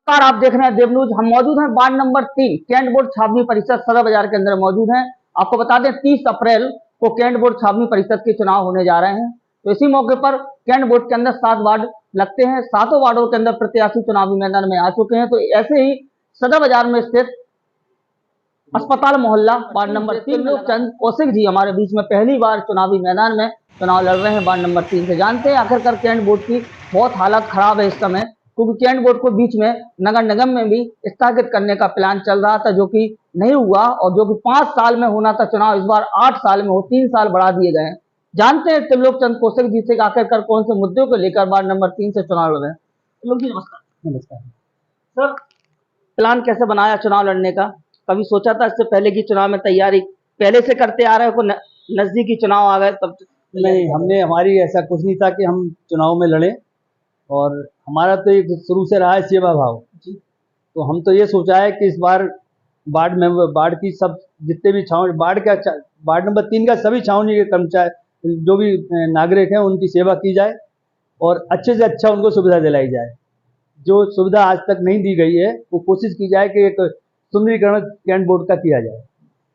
नमस्कार, आप देख रहे हैं देव न्यूज। हम मौजूद हैं वार्ड नंबर 3 कैंट बोर्ड छावनी परिषद सदर बाजार के अंदर मौजूद हैं। आपको बता दें 30 अप्रैल को कैंट बोर्ड छावनी परिषद के चुनाव होने जा रहे हैं। तो इसी मौके पर कैंट बोर्ड के अंदर 7 वार्ड लगते हैं। 7 वार्डों के अंदर प्रत्याशी चुनावी मैदान में आ चुके हैं। तो ऐसे ही सदर बाजार में स्थित अस्पताल मोहल्ला वार्ड नंबर 3 में चंद कौशिक जी हमारे बीच में पहली बार चुनावी मैदान में चुनाव लड़ रहे हैं। वार्ड नंबर 3 से जानते हैं आखिरकार कैंट बोर्ड की बहुत हालत खराब है इस समय, क्योंकि कैंट बोर्ड को बीच में नगर निगम में भी स्थगित करने का प्लान चल रहा था, जो कि नहीं हुआ, और जो कि 5 साल में होना था चुनाव, इस बार 8 साल में हो, 3 साल बढ़ा दिए गए हैं। जानते हैं त्रिलोक चंद कौशिक जी से आखिरकार कौन से मुद्दों को लेकर वार्ड नंबर 3 से चुनाव लड़ रहे हैं। त्रिलोक जी नमस्कार। नमस्कार सर, प्लान कैसे बनाया चुनाव लड़ने का? कभी सोचा था इससे पहले की चुनाव में तैयारी पहले से करते आ रहे हो, नजदीकी चुनाव आ गए तब? नहीं, हमने हमारी ऐसा कुछ नहीं था कि हम चुनाव में लड़े, और हमारा तो एक शुरू से रहा है सेवा भाव। तो हम तो ये सोचा है कि इस बार वार्ड की सब जितने भी वार्ड नंबर 3 का सभी छावनी के कर्मचारी जो भी नागरिक हैं उनकी सेवा की जाए और अच्छे से अच्छा उनको सुविधा दिलाई जाए। जो सुविधा आज तक नहीं दी गई है वो कोशिश की जाए कि एक सुंदरीकरण कैंट बोर्ड का किया जाए।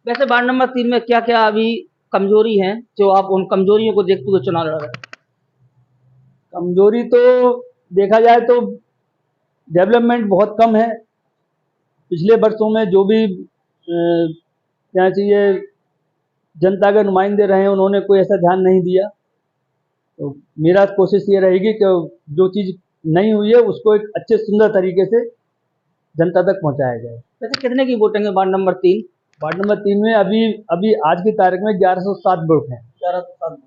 वैसे वार्ड नंबर 3 में क्या क्या अभी कमजोरी है जो आप उन कमजोरियों को देखते हुए चुनाव लड़ रहे हैं? कमजोरी तो देखा जाए तो डेवलपमेंट बहुत कम है। पिछले वर्षों में जो भी क्या चाहिए जनता के नुमाइंदे रहे हैं उन्होंने कोई ऐसा ध्यान नहीं दिया। तो मेरा कोशिश ये रहेगी कि जो चीज़ नहीं हुई है उसको एक अच्छे सुंदर तरीके से जनता तक पहुंचाया जाए। वैसे कितने की वोटिंग है वार्ड नंबर 3? वार्ड नंबर 3 में अभी अभी आज की तारीख में 1107 वोट हैं। 1107 वोट।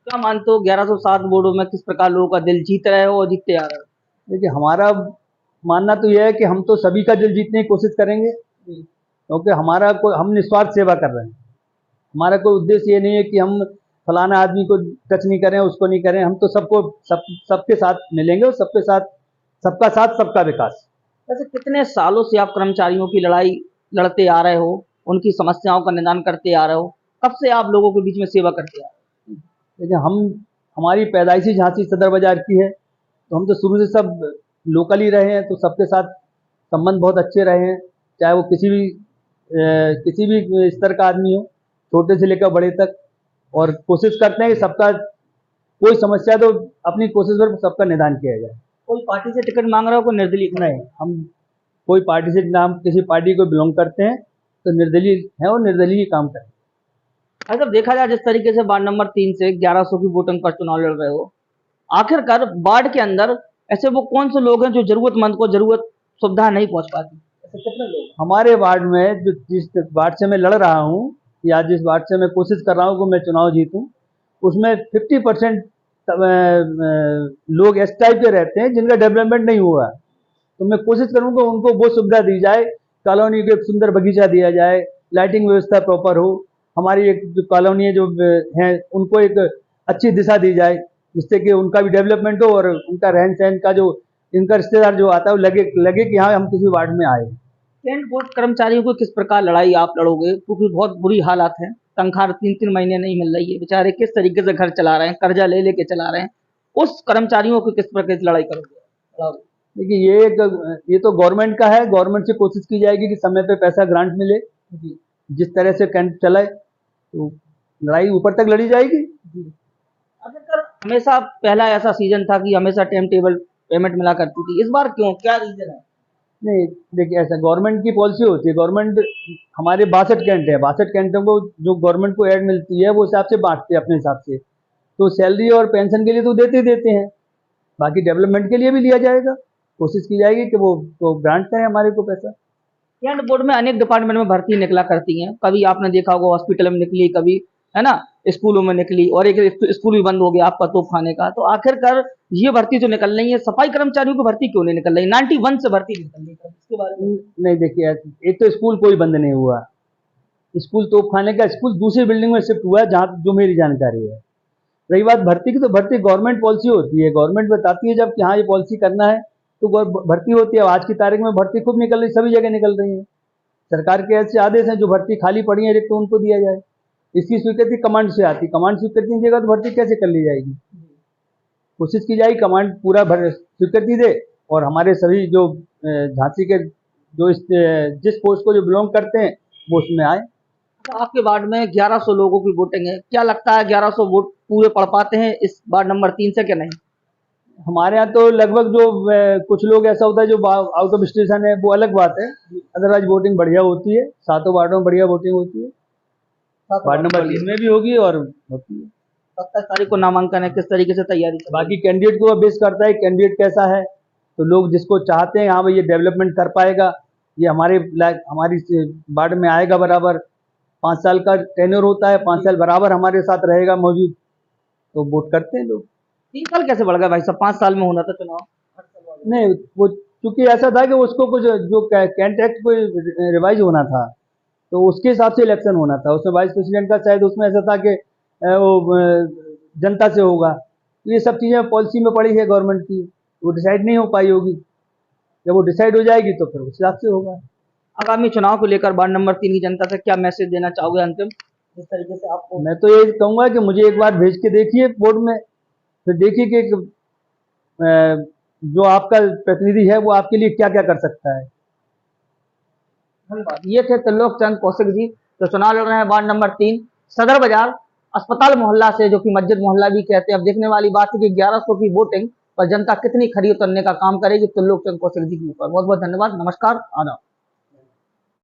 क्या मानते हो 1107 वोटों में किस प्रकार लोगों का दिल जीत रहे हो और जीतते आ रहे हो? देखिए, हमारा मानना तो यह है कि हम तो सभी का दिल जीतने की कोशिश करेंगे, क्योंकि हम निस्वार्थ सेवा कर रहे हैं। हमारा कोई उद्देश्य ये नहीं है कि हम फलाना आदमी को टच नहीं करें, उसको नहीं करें। हम तो सबके साथ मिलेंगे और सबके साथ सबका साथ सबका विकास। वैसे कितने सालों से आप कर्मचारियों की लड़ाई लड़ते आ रहे हो, उनकी समस्याओं का निदान करते आ रहे हो? कब से आप लोगों के बीच में सेवा करते आ रहे हो? देखिए, हमारी पैदाइशी झांसी सदर बाजार की है, तो हम तो शुरू से सब लोकल ही रहे हैं, तो सबके साथ संबंध बहुत अच्छे रहे हैं, चाहे वो किसी भी स्तर का आदमी हो, छोटे से लेकर बड़े तक। और कोशिश करते हैं कि सबका कोई समस्या तो अपनी कोशिश पर सबका निदान किया जाए। कोई पार्टी से टिकट मांग रहा हो, कोई निर्दलीय? नहीं, हम कोई पार्टी से नाम किसी पार्टी को बिलोंग करते हैं तो निर्दलीय है और निर्दलीय काम करें। अगर देखा जाए जिस तरीके से वार्ड नंबर 3 से 1100 की वोटिंग पर चुनाव लड़ रहे हो, आखिरकार वार्ड के अंदर ऐसे वो कौन से लोग हैं जो जरूरतमंद को जरूरत सुविधा नहीं पहुंच पाती? ऐसे कितने लोग हमारे वार्ड में जिस वार्ड से मैं लड़ रहा हूँ या जिस वार्ड से मैं कोशिश कर रहा हूँ कि मैं चुनाव जीतूं, उसमें 50% लोग इस टाइप के रहते हैं जिनका डेवलपमेंट नहीं हुआ। तो मैं कोशिश करूँगा उनको वो सुविधा दी जाए, कॉलोनी को एक सुंदर बगीचा दिया जाए, लाइटिंग व्यवस्था प्रॉपर हो, हमारी एक जो कॉलोनी है जो है उनको एक अच्छी दिशा दी जाए, जिससे कि उनका भी डेवलपमेंट हो और उनका रहन सहन का जो इनका रिश्तेदार जो आता है वो लगे कि हाँ हम किसी वार्ड में आए। कैंट बोर्ड कर्मचारियों को किस प्रकार लड़ाई आप लड़ोगे, क्योंकि बहुत बुरी हालात है, तनख्वाह 3-3 महीने नहीं मिल रही है, बेचारे किस तरीके से घर चला रहे हैं, कर्जा ले लेके चला रहे हैं, उस कर्मचारियों को किस प्रकार से लड़ाई करोगे? देखिए, ये तो गवर्नमेंट का है। गवर्नमेंट से कोशिश की जाएगी कि समय पे पैसा ग्रांट मिले, जिस तरह से कैंप चलाए तो लड़ाई ऊपर तक लड़ी जाएगी। अगर हमेशा पहला ऐसा सीजन था कि हमेशा टाइम टेबल पेमेंट मिला करती थी, इस बार क्यों, क्या रीजन है? नहीं, देखिए, ऐसा गवर्नमेंट की पॉलिसी होती है। गवर्नमेंट हमारे 62 कैंट है, 62 कैंटों को जो गवर्नमेंट को ऐड मिलती है वो हिसाब से बांटते हैं अपने हिसाब से। तो सैलरी और पेंशन के लिए तो देते हैं, बाकी डेवलपमेंट के लिए भी लिया जाएगा। कोशिश की जाएगी कि वो तो ग्रांट करें हमारे को पैसा। कैंट बोर्ड में अनेक डिपार्टमेंट में भर्ती निकला करती हैं, कभी आपने देखा होगा हॉस्पिटल में निकली, कभी है ना स्कूलों में निकली, और एक स्कूल भी बंद हो गया आपका तोप खाने का। तो आखिरकार ये भर्ती जो निकल रही है, सफाई कर्मचारियों की भर्ती क्यों नहीं निकल रही? 91 से भर्ती निकल रही है, इसके बारे में? नहीं, देखिए, एक तो स्कूल कोई बंद नहीं हुआ। स्कूल तोप खाने का स्कूल दूसरी बिल्डिंग में शिफ्ट हुआ है, जहाँ जो मेरी जानकारी है। रही बात भर्ती की, तो भर्ती गवर्नमेंट पॉलिसी होती है, गवर्नमेंट बताती है जब कि हाँ ये पॉलिसी करना है तो भर्ती होती है। आज की तारीख में भर्ती खूब निकल रही, सभी जगह निकल रही है। सरकार के ऐसे आदेश हैं, जो भर्ती खाली पड़ी है रिक्त तो उनको दिया जाए। इसकी स्वीकृति कमांड से आती, कमांड स्वीकृति नहीं देगा तो भर्ती कैसे कर ली जाएगी? कोशिश की जाएगी कमांड पूरा स्वीकृति दे और हमारे सभी जो झांसी के जिस पोस्ट को जो बिलोंग करते हैं वो उसमें आए। तो आपके वार्ड में 1100 लोगों की वोटिंग है, क्या लगता है 1100 वोट पूरे पड़ पाते हैं इस वार्ड नंबर 3 से, क्या नहीं? हमारे यहाँ तो लगभग जो कुछ लोग ऐसा होता है जो आउट ऑफ स्टेशन है, वो अलग बात है। अदरवाइज वोटिंग बढ़िया होती है, सातों वार्डों में बढ़िया वोटिंग होती है। वार्ड नंबर 3 में भी होगी और होती है। 27 तारीख को नामांकन है, किस तरीके से तैयारी चल रही है? बाकी कैंडिडेट को बेस करता है, कैंडिडेट कैसा है, तो लोग जिसको चाहते हैं हाँ भाई ये डेवलपमेंट कर पाएगा, ये हमारी वार्ड में आएगा, बराबर 5 साल का टेन्योर होता है, 5 साल बराबर हमारे साथ रहेगा मौजूद, तो वोट करते हैं लोग। 3 साल कैसे बढ़ गए भाई साहब? 5 साल में होना था चुनाव। नहीं, वो चूंकि ऐसा था कि उसको कुछ जो कैंट एक्ट को रिवाइज होना था, तो उसके हिसाब से इलेक्शन होना था। उसमें वाइस प्रेसिडेंट का शायद उसमें ऐसा था कि वो जनता से होगा। तो ये सब चीज़ें पॉलिसी में पड़ी है गवर्नमेंट की, वो डिसाइड नहीं हो पाई होगी। जब वो डिसाइड हो जाएगी तो फिर उस हिसाब से होगा। आगामी चुनाव को लेकर वार्ड नंबर 3 की जनता से क्या मैसेज देना चाहोगे अंतिम, जिस तरीके से आपको? मैं तो ये कहूँगा कि मुझे एक बार भेज के देखिए बोर्ड में, फिर देखिए कि जो आपका प्रतिनिधि है वो आपके लिए क्या क्या कर सकता है। धन्यवाद। ये थे त्रिलोक चंद कौशिक जी, जो चुनाव लड़ रहे हैं वार्ड नंबर 3 सदर बाजार अस्पताल मोहल्ला से, जो कि मस्जिद मोहल्ला भी कहते हैं। अब देखने वाली बात है कि 1100 की वोटिंग पर जनता कितनी खरी उतरने का काम करेगी त्रिलोक चंद कौशिक जी के ऊपर। बहुत बहुत धन्यवाद, नमस्कार, आदाब।